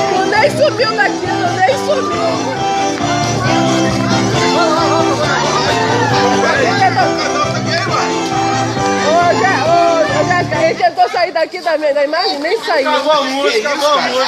Tu nem subiu daqui, tu nem subiu. Ô, Jéssica, ele tentou sair daqui da imagem, nem saiu. Acabou a música, acabou a música.